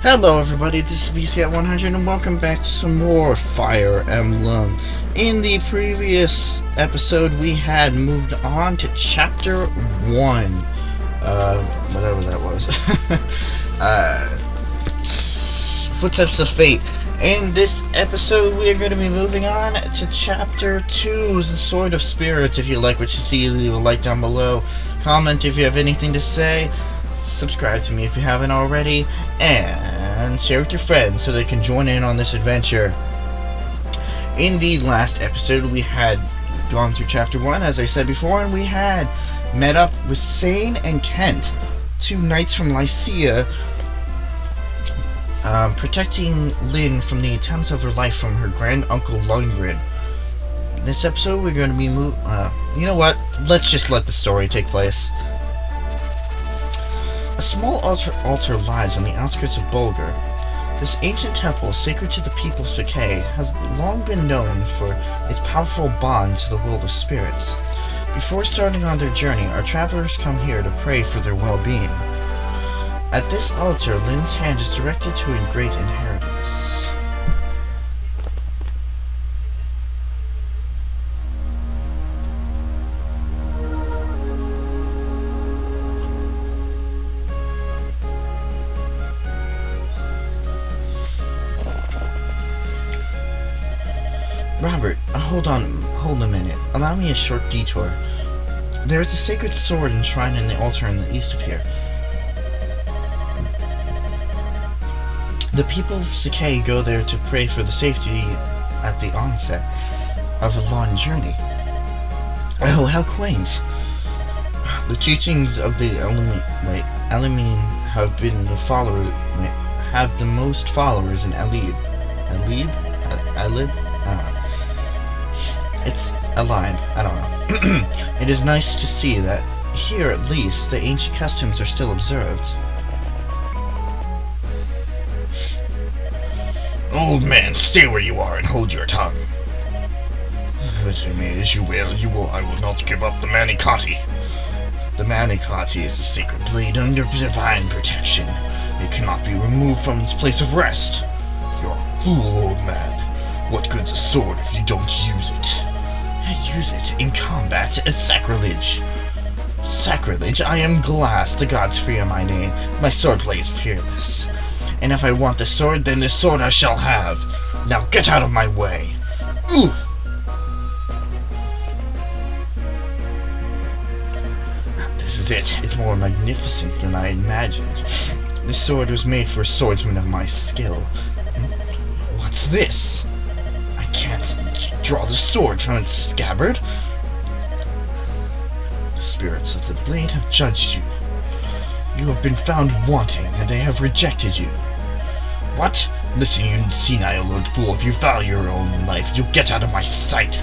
Hello everybody, this is BC at 100 and welcome back to some more Fire Emblem. In the previous episode we had moved on to Chapter 1. Whatever that was. Footsteps of Fate. In this episode we are going to be moving on to Chapter 2, the Sword of Spirits. If you like what you see, leave a like down below. Comment if you have anything to say. Subscribe to me if you haven't already, and share with your friends so they can join in on this adventure. In the last episode we had gone through Chapter 1, as I said before, and we had met up with Sane and Kent, two knights from Lycia, protecting Lynn from the attempts of her life from her grand uncle Lundgren. In this episode we're going to be you know what, let's just let the story take place. A small altar lies on the outskirts of Bulgar. This ancient temple, sacred to the people of Chp, has long been known for its powerful bond to the world of spirits. Before starting on their journey, our travelers come here to pray for their well-being. At this altar, Lynn's hand is directed to a great inheritance. Robert, hold a minute. Allow me a short detour. There is a sacred sword enshrined in the altar in the east of here. The people of Chp go there to pray for the safety at the onset of a long journey. Oh, how quaint. The teachings of the Emblem have been have the most followers in Alib? I don't know. It's alive. I don't know. It is nice to see that here, at least, the ancient customs are still observed. Old man, stay where you are and hold your tongue. As you will. I will not give up the Manikati. The Manikati is a sacred blade under divine protection. It cannot be removed from its place of rest. You're a fool, old man. What good's a sword if you don't use it? Use it in combat as sacrilege. Sacrilege? I am glass. The gods fear my name. My swordplay is peerless. And if I want the sword, then the sword I shall have. Now get out of my way. Ooh! This is it. It's more magnificent than I imagined. This sword was made for a swordsman of my skill. What's this? I can't draw the sword from its scabbard. The spirits of the blade have judged you. You have been found wanting, and they have rejected you. What? Listen, you senile old fool, if you value your own life, you'll get out of my sight.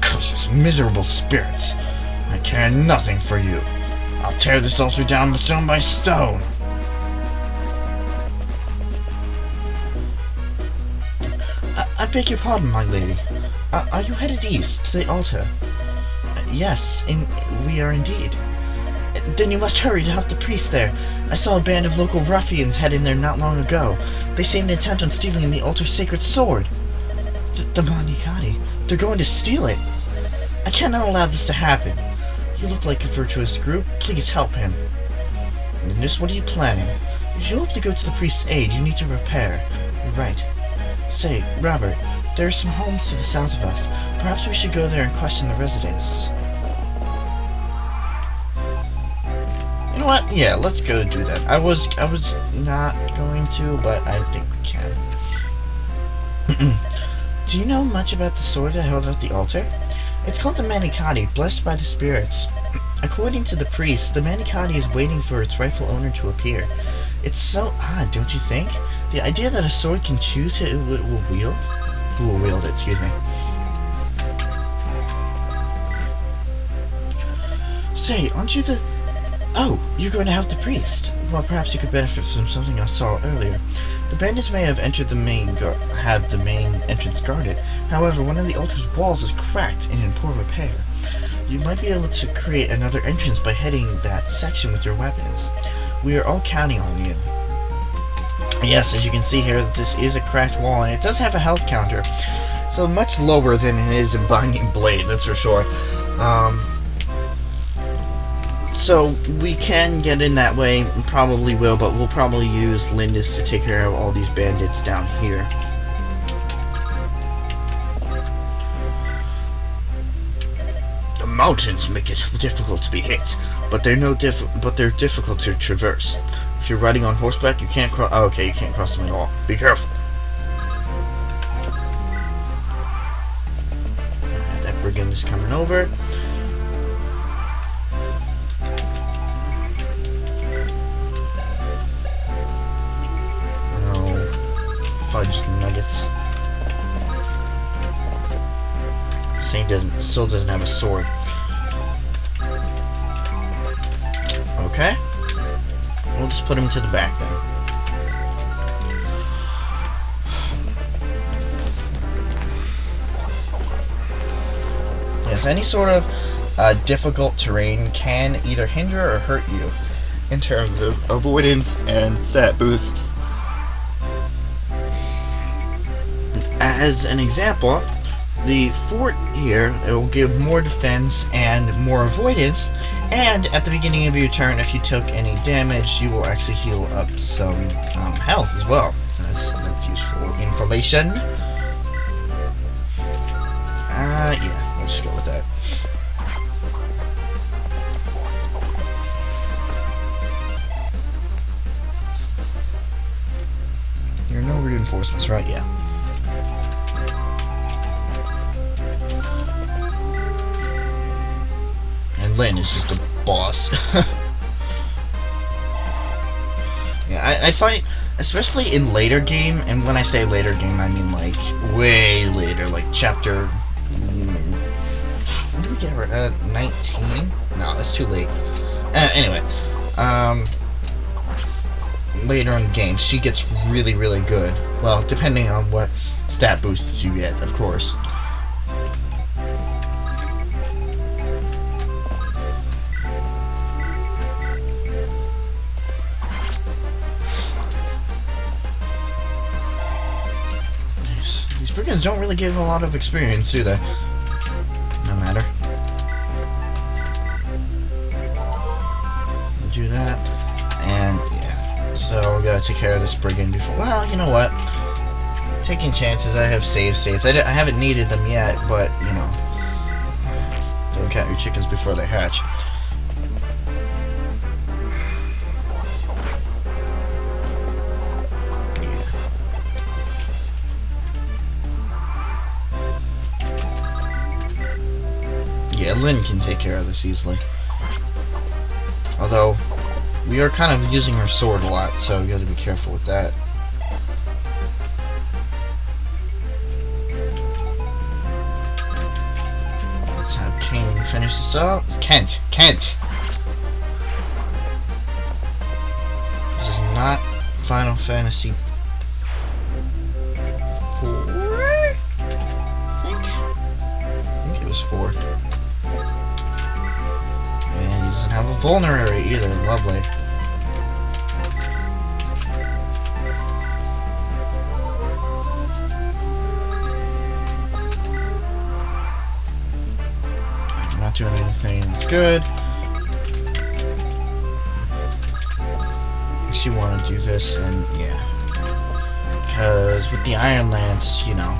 Curses, miserable spirits. I care nothing for you. I'll tear this altar down stone by stone. I beg your pardon, my lady. Are you headed east, to the altar? Yes, we are indeed. Then you must hurry to help the priest there. I saw a band of local ruffians heading there not long ago. They seemed intent on stealing the altar's sacred sword. The Manikati. They're going to steal it. I cannot allow this to happen. You look like a virtuous group. Please help him. And just what are you planning? If you hope to go to the priest's aid, you need to prepare. You're right. Say, Robert, there are some homes to the south of us. Perhaps we should go there and question the residents. You know what? Yeah, let's go do that. I was not going to, but I think we can. Do you know much about the sword I held at the altar? It's called the Manikati, blessed by the spirits. According to the priest, the Manikati is waiting for its rightful owner to appear. It's so odd, don't you think? The idea that a sword can choose who it will wield? Who will wield it, excuse me. Say, aren't you the... Oh, you're going to help the priest. Well, perhaps you could benefit from something I saw earlier. The bandits may have entered the main entrance guarded. However, one of the altar's walls is cracked and in poor repair. You might be able to create another entrance by hitting that section with your weapons. We are all counting on you. Yes, as you can see here, this is a cracked wall, and it does have a health counter. So much lower than it is in Binding Blade, that's for sure. So we can get in that way, and probably will, but we'll probably use Lindis to take care of all these bandits down here. The mountains make it difficult to be hit, but they're difficult to traverse. If you're riding on horseback, you can't cross. Oh, okay, you can't cross them at all. Be careful. That brigand is coming over. Fudge nuggets. Still doesn't have a sword. Okay. We'll just put him to the back then. Yes, any sort of difficult terrain can either hinder or hurt you in terms of avoidance and stat boosts. As an example, the fort here, it will give more defense and more avoidance, and at the beginning of your turn, if you took any damage, you will actually heal up some health as well. That's useful information. Yeah, we'll just go with that. There are no reinforcements, right? Yeah. Lynn is just a boss. Yeah, I find, especially in later game, and when I say later game, I mean like way later, like chapter. When do we get her? 19? No, that's too late. Anyway, later in the game, she gets really, really good. Well, depending on what stat boosts you get, of course. Brigands don't really give a lot of experience, do they? No matter. We'll do that. And, yeah. So, we gotta take care of this brigand before... Well, you know what? Taking chances, I have save states. I haven't needed them yet, but, you know. Don't count your chickens before they hatch. Yeah, Lynn can take care of this easily. Although, we are kind of using her sword a lot, so we gotta be careful with that. Let's have Kane finish this up. Kent! This is not Final Fantasy 4? I think it was 4. Doesn't have a vulnerary either. Lovely. I'm not doing anything. That's good. Makes you want to do this, and yeah, because with the Iron Lance, you know,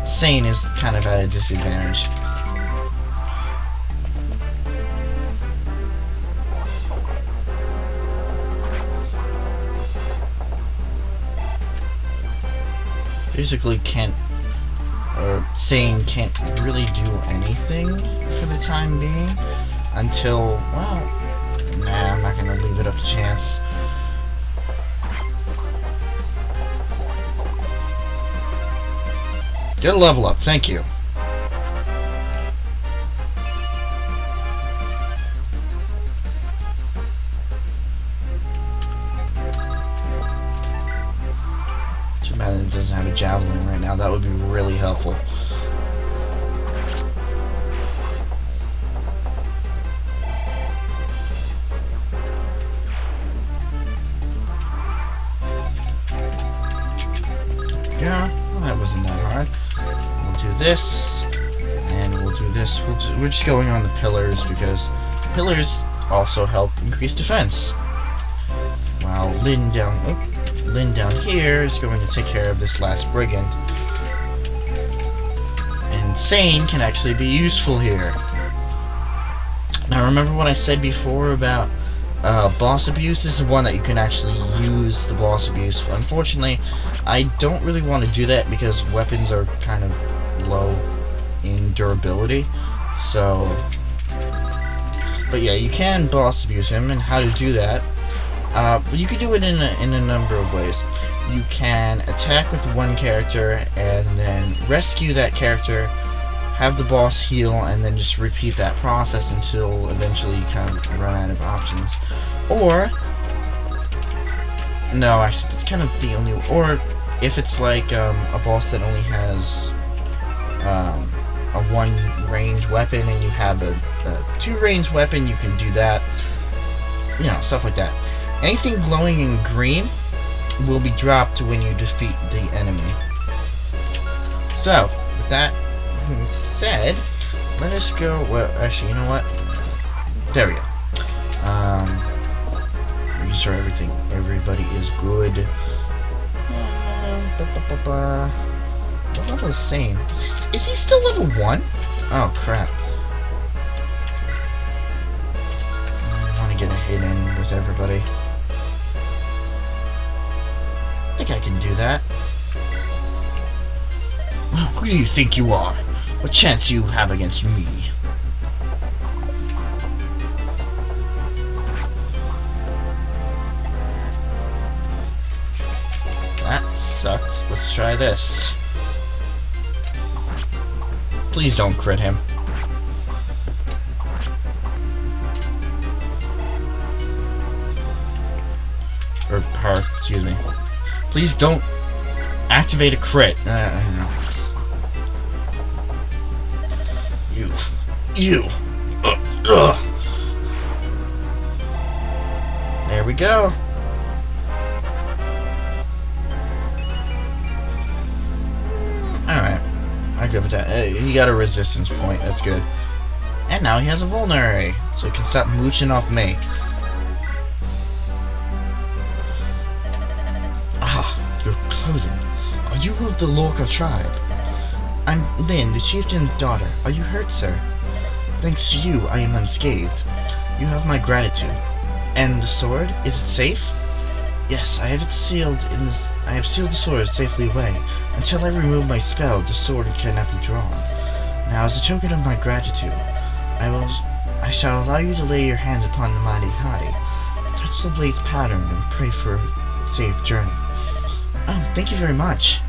Sane is kind of at a disadvantage. Basically Sane can't really do anything for the time being until, well, nah, I'm not gonna leave it up to chance. Get a level up, thank you. Too bad it doesn't have a javelin right now. That would be really helpful. this, and we'll do this. We're just going on the pillars because pillars also help increase defense. While Lynn down here is going to take care of this last brigand. And Sane can actually be useful here. Now remember what I said before about boss abuse? This is one that you can actually use the boss abuse. Unfortunately, I don't really want to do that because weapons are kind of low in durability. So, but yeah, you can boss abuse him, and how to do that. But you can do it in a number of ways. You can attack with one character and then rescue that character, have the boss heal, and then just repeat that process until eventually you kind of run out of options. Or, no, actually that's kind of the only, or if it's like a boss that only has a one range weapon and you have a two range weapon, you can do that. You know, stuff like that. Anything glowing in green will be dropped when you defeat the enemy. So, with that being said, let us go. Well, actually, you know what? There we go. Making sure everybody is good. What level is Sane? Is he still level 1? Oh crap! I want to get a hit in with everybody. I think I can do that. Who do you think you are? What chance you have against me? That sucks. Let's try this. Please don't crit him. Or her, excuse me. Please don't activate a crit. You. There we go. Alright. I'm good with that. He got a resistance point. That's good. And now he has a vulnerary. So he can stop mooching off me. Your clothing. Are you of the Lorca tribe? I'm Lynn, the chieftain's daughter. Are you hurt, sir? Thanks to you, I am unscathed. You have my gratitude. And the sword? Is it safe? Yes, I have it sealed in this. I have sealed the sword safely away. Until I remove my spell, the sword cannot be drawn. Now, as a token of my gratitude, I shall allow you to lay your hands upon the mighty Hadi. Touch the blade's pattern and pray for a safe journey. Oh, thank you very much.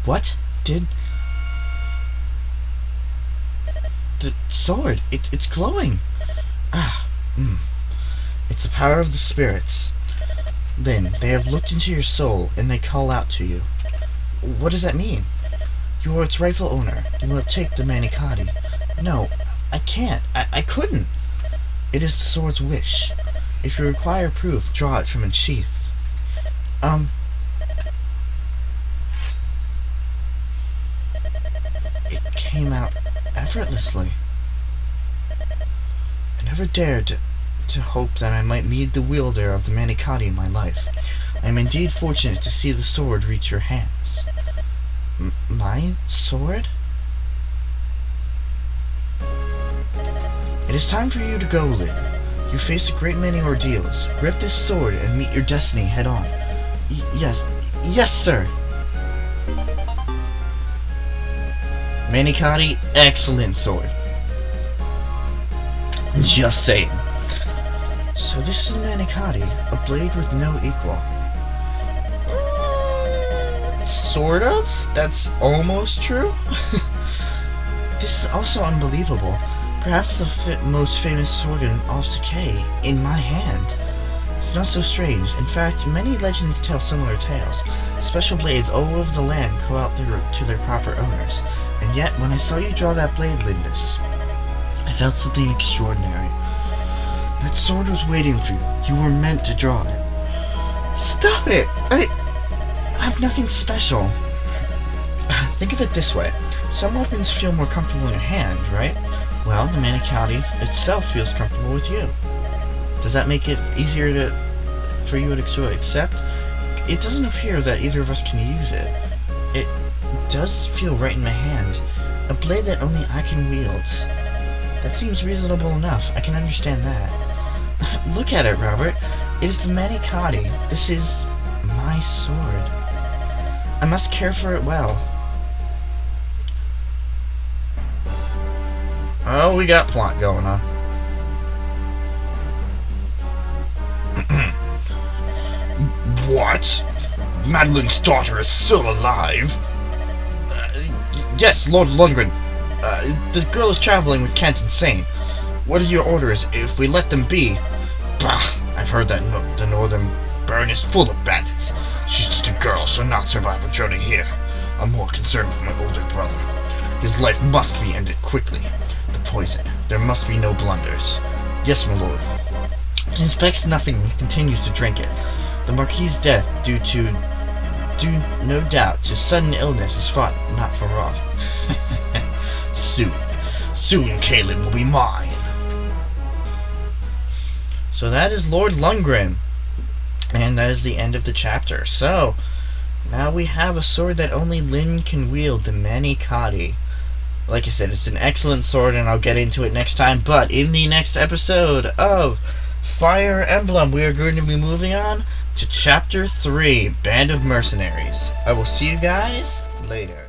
What? The sword, it's glowing. It's the power of the spirits. Then, they have looked into your soul, and they call out to you. What does that mean? You are its rightful owner. You will take the Manikadi. No, I can't. I couldn't. It is the sword's wish. If you require proof, draw it from its sheath. It came out effortlessly. I never dared to hope that I might meet the wielder of the Manikadi in my life. I am indeed fortunate to see the sword reach your hands. My sword? It is time for you to go, Lynn. You faced a great many ordeals. Grip this sword and meet your destiny head on. Yes, sir. Manikadi, excellent sword. Just saying. So this is a Manikadi, a blade with no equal. Sort of? That's almost true? This is also unbelievable. Perhaps the most famous sword in all Sakai in my hand. It's not so strange. In fact, many legends tell similar tales. Special blades all over the land go out to their proper owners. And yet, when I saw you draw that blade, Lindis, I felt something extraordinary. That sword was waiting for you. You were meant to draw it. Stop it! I'm nothing special. Think of it this way. Some weapons feel more comfortable in your hand, right? Well, the Manicotti itself feels comfortable with you. Does that make it easier for you to accept? It doesn't appear that either of us can use it. It does feel right in my hand. A blade that only I can wield. That seems reasonable enough. I can understand that. Look at it, Robert. It is the Manicotti. This is my sword. I must care for it well. Oh, we got plot going on. What? Madeline's daughter is still alive? Yes, Lord Lundgren. The girl is traveling with Kent and Sane. What are your orders if we let them be? Bah! I've heard that the northern burn is full of bandits. She's just a girl, she'll not survive a journey here. I'm more concerned with my older brother. His life must be ended quickly. The poison. There must be no blunders. Yes, my lord. He inspects nothing and continues to drink it. The Marquis' death, due no doubt to sudden illness, is fought not for off. Soon Caleb will be mine. So that is Lord Lundgren. And that is the end of the chapter. So, now we have a sword that only Lyn can wield, the Manicotti. Like I said, it's an excellent sword, and I'll get into it next time. But in the next episode of Fire Emblem, we are going to be moving on to Chapter 3, Band of Mercenaries. I will see you guys later.